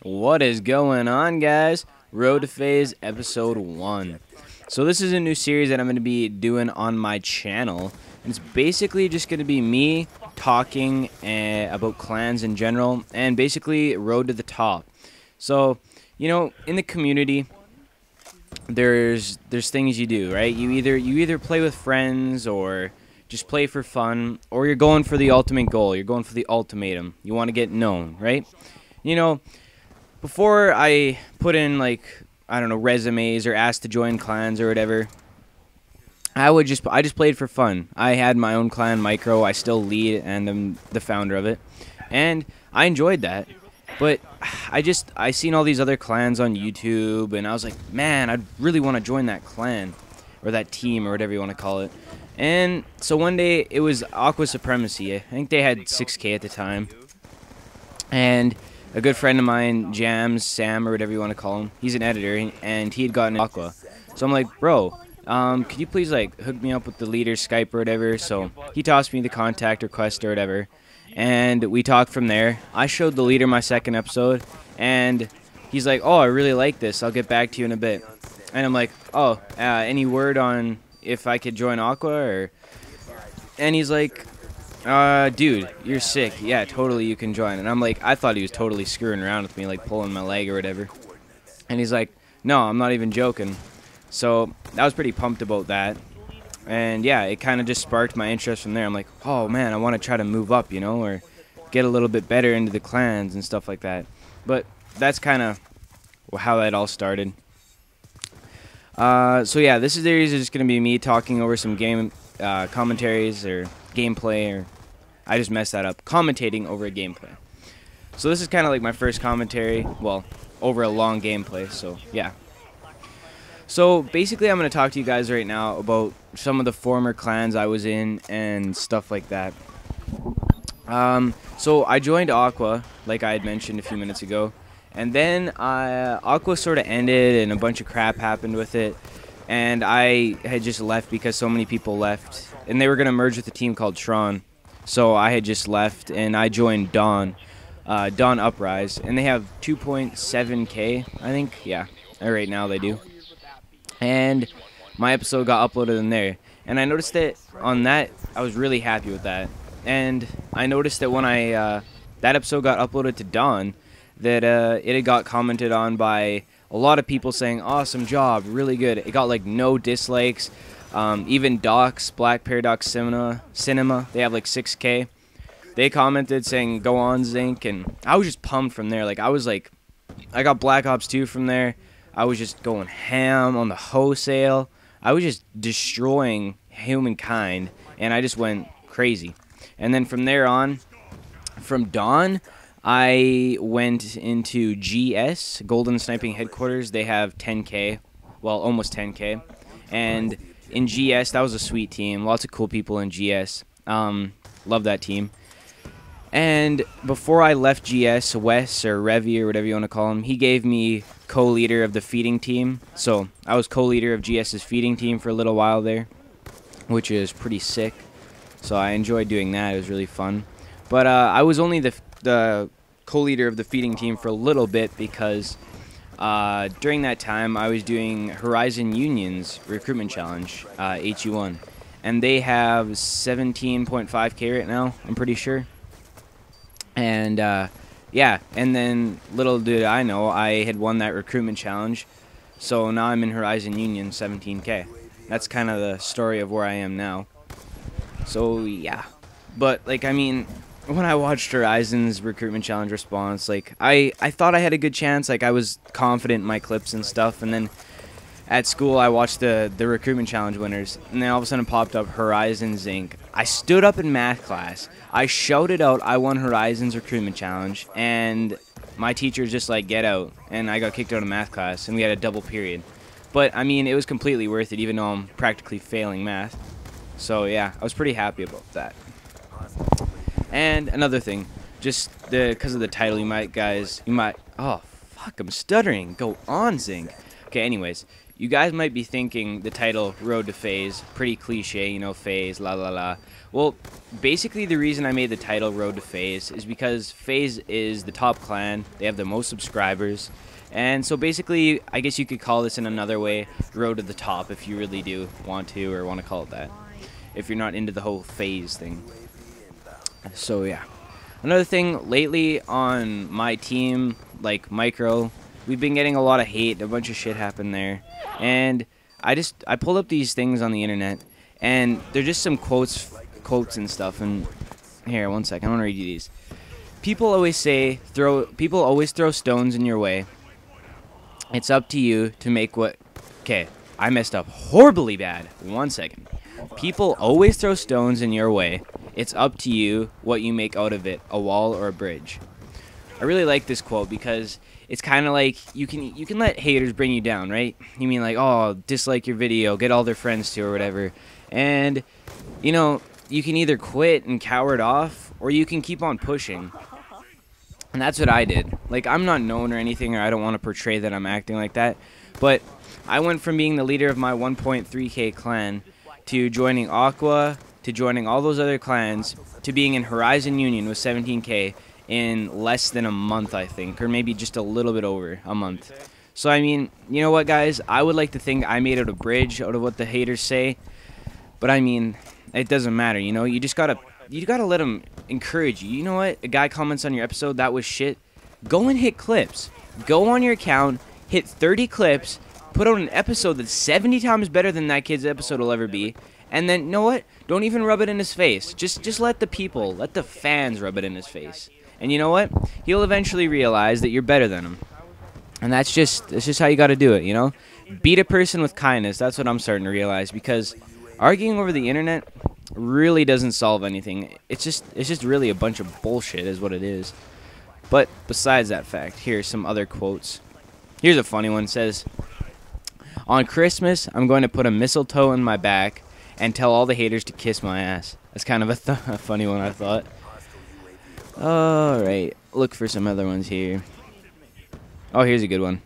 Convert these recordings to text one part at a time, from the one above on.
What is going on, guys? Road to FaZe episode 1. So this is a new series that I'm going to be doing on my channel. And it's basically just going to be me talking about clans in general and basically road to the top. So, you know, in the community, there's things you do, right? You either play with friends or just play for fun, or you're going for the ultimate goal. You're going for the ultimatum. You want to get known, right? You know, before I put in, like, I don't know, resumes or asked to join clans or whatever, I just played for fun. I had my own clan, Micro. I still lead and am the founder of it, and I enjoyed that. But I seen all these other clans on YouTube, and I was like, man, I'd really want to join that clan or that team or whatever you want to call it. And so one day it was Aqua Supremacy. I think they had 6K at the time, and a good friend of mine, Jams, Sam, or whatever you want to call him, he's an editor, and he had gotten Aqua. So I'm like, bro, could you please, like, hook me up with the leader's Skype or whatever? So he tossed me the contact request or whatever, and we talked from there. I showed the leader my second episode, and he's like, oh, I really like this. I'll get back to you in a bit. And I'm like, oh, any word on if I could join Aqua? Or... And he's like, dude, you're sick. Yeah, totally, you can join. And I'm like, I thought he was totally screwing around with me, like pulling my leg or whatever. And he's like, no, I'm not even joking. So I was pretty pumped about that. And yeah, it kind of just sparked my interest from there. I'm like, oh man, I want to try to move up, you know, or get a little bit better into the clans and stuff like that. But that's kind of how that all started. So yeah, this series is just going to be me talking over some game commentaries or gameplay, or I just messed that up, commentating over a gameplay. So this is kind of like my first commentary, well, over a long gameplay, so yeah. So basically I'm going to talk to you guys right now about some of the former clans I was in and stuff like that. So I joined Aqua, like I had mentioned a few minutes ago, and then Aqua sort of ended and a bunch of crap happened with it, and I had just left because so many people left, and they were going to merge with a team called Tron. So I had just left, and I joined Dawn Uprise, and they have 2.7K, I think. Yeah, right now they do. And my episode got uploaded in there, and I noticed that on that, I was really happy with that. And I noticed that when that episode got uploaded to Dawn, that it had got commented on by a lot of people saying, awesome job, really good. It got like no dislikes. Even Docs, Black Paradox Cinema, they have like 6K. They commented saying, go on, Zinc, and I was just pumped from there. Like, I got Black Ops 2 from there. I was just going ham on the wholesale. I was just destroying humankind, and I just went crazy. And then from there on, from Dawn, I went into GS, Golden Sniping Headquarters. They have 10K, well, almost 10K. And in GS, that was a sweet team. Lots of cool people in GS. Love that team. And before I left GS, Wes or Revy or whatever you want to call him, he gave me co-leader of the feeding team. So I was co-leader of GS's feeding team for a little while there, which is pretty sick. So I enjoyed doing that. It was really fun. But I was only the co-leader of the feeding team for a little bit because during that time I was doing Hrzn Union's recruitment challenge, Ep.1, and they have 17.5K right now, I'm pretty sure. And yeah, and then little did I know I had won that recruitment challenge, so now I'm in Hrzn Union 17K. That's kind of the story of where I am now. So yeah, but like, I mean, when I watched Hrzn's recruitment challenge response, like I thought I had a good chance. Like, I was confident in my clips and stuff, and then at school I watched the recruitment challenge winners, and then all of a sudden popped up Hrzn Zinc. I stood up in math class, I shouted out I won Hrzn's recruitment challenge, and my teacher just like, get out, and I got kicked out of math class, and we had a double period. But I mean, it was completely worth it, even though I'm practically failing math. So yeah, I was pretty happy about that. And another thing, just because of the title, you might, oh fuck, I'm stuttering. Go on, Zinc. Okay, anyways, you guys might be thinking the title Road to FaZe, pretty cliche, you know, FaZe, la la la. Well, basically the reason I made the title Road to FaZe is because FaZe is the top clan, they have the most subscribers, and so basically, I guess you could call this in another way, Road to the Top, if you really do want to, or want to call it that, if you're not into the whole FaZe thing. So yeah. Another thing, lately on my team, like Micro, we've been getting a lot of hate, a bunch of shit happened there, and I pulled up these things on the internet, and they're just some quotes and stuff, and here, one second, I want to read you these. People always throw stones in your way. It's up to you to make what, okay, I messed up horribly bad, one second. People always throw stones in your way. It's up to you what you make out of it, a wall or a bridge. I really like this quote because it's kind of like you can let haters bring you down, right? You mean like, oh, dislike your video, get all their friends to or whatever. And, you know, you can either quit and cower it off or you can keep on pushing. And that's what I did. Like, I'm not known or anything, or I don't want to portray that I'm acting like that. But I went from being the leader of my 1.3K clan to joining Aqua, to joining all those other clans, to being in Hrzn Union with 17K in less than a month, I think, or maybe just a little bit over a month. So, I mean, you know what, guys? I would like to think I made out a bridge out of what the haters say, but I mean, it doesn't matter, you know? You gotta let them encourage you. You know what? A guy comments on your episode, that was shit. Go and hit clips. Go on your account, hit 30 clips, put out an episode that's 70 times better than that kid's episode will ever be, and then, you know what? Don't even rub it in his face. Just let the people, let the fans rub it in his face. And you know what? He'll eventually realize that you're better than him. And that's just how you got to do it, you know? Beat a person with kindness. That's what I'm starting to realize, because arguing over the internet really doesn't solve anything. It's just really a bunch of bullshit is what it is. But besides that fact, here's some other quotes. Here's a funny one. It says, "On Christmas, I'm going to put a mistletoe in my back and tell all the haters to kiss my ass." That's kind of a funny one, I thought. Alright, look for some other ones here. Oh, here's a good one.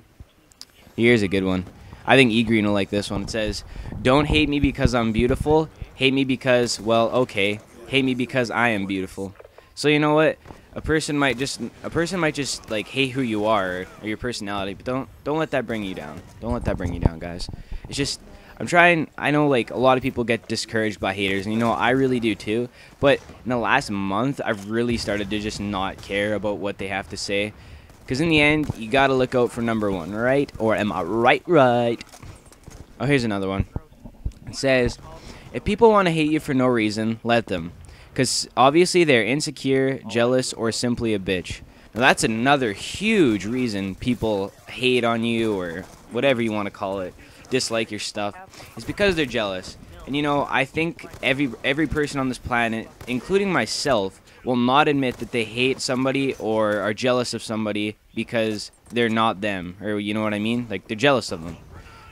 Here's a good one. I think E-Green will like this one. It says, "Don't hate me because I'm beautiful. Hate me because, well, okay. Hate me because I am beautiful." So you know what? A person might just like hate who you are or your personality, but don't let that bring you down. Don't let that bring you down, guys. It's just I know like a lot of people get discouraged by haters, and you know I really do too, but in the last month I've really started to just not care about what they have to say, because in the end you gotta look out for number one, right? Or am I right? Oh, here's another one. It says, "If people want to hate you for no reason, let them, because obviously they're insecure, jealous, or simply a bitch." Now that's another huge reason people hate on you, or whatever you want to call it, dislike your stuff. It's because they're jealous. And you know, I think every person on this planet, including myself, will not admit that they hate somebody or are jealous of somebody because they're not them, or you know what I mean? Like, they're jealous of them.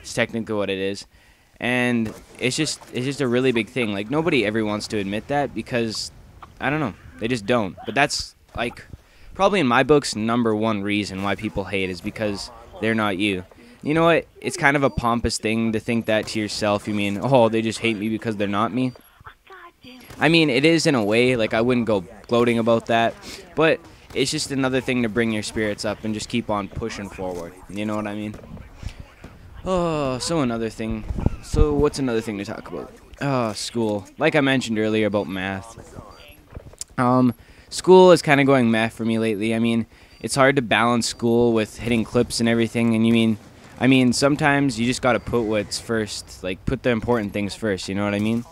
It's technically what it is. And it's just a really big thing. Like, nobody ever wants to admit that because, I don't know, they just don't. But that's, like, probably in my books, #1 reason why people hate is because they're not you. You know what? It's kind of a pompous thing to think that to yourself. You mean, oh, they just hate me because they're not me? I mean, it is in a way. Like, I wouldn't go gloating about that. But it's just another thing to bring your spirits up and just keep on pushing forward. You know what I mean? Oh, so another thing. So what's another thing to talk about? Oh, school. Like I mentioned earlier about math. School is kind of going meh for me lately. I mean, it's hard to balance school with hitting clips and everything. And I mean, sometimes you just got to put what's first. Like, put the important things first, you know what I mean?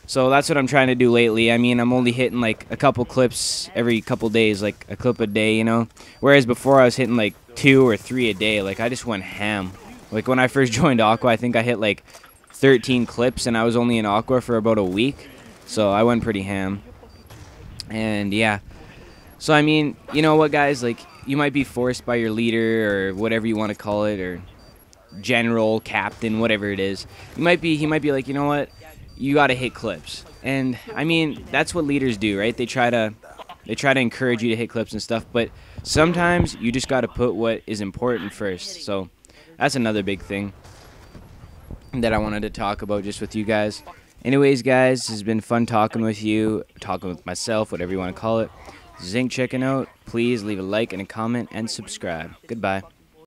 So that's what I'm trying to do lately. I mean, I'm only hitting, like, a couple clips every couple days, like a clip a day, you know? Whereas before I was hitting, like, 2 or 3 a day. Like, I just went ham. Like, when I first joined Aqua, I think I hit, like, 13 clips, and I was only in Aqua for about a week. So I went pretty ham. And, yeah. So, I mean, you know what, guys? Like, you might be forced by your leader or whatever you want to call it, or general, captain, whatever it is. He might be like, you know what? You got to hit clips. And, I mean, that's what leaders do, right? They try to encourage you to hit clips and stuff, but sometimes you just got to put what is important first. So that's another big thing that I wanted to talk about just with you guys. Anyways, guys, this has been fun talking with you, talking with myself, whatever you want to call it. Zinc checking out. Please leave a like and a comment and subscribe. Goodbye.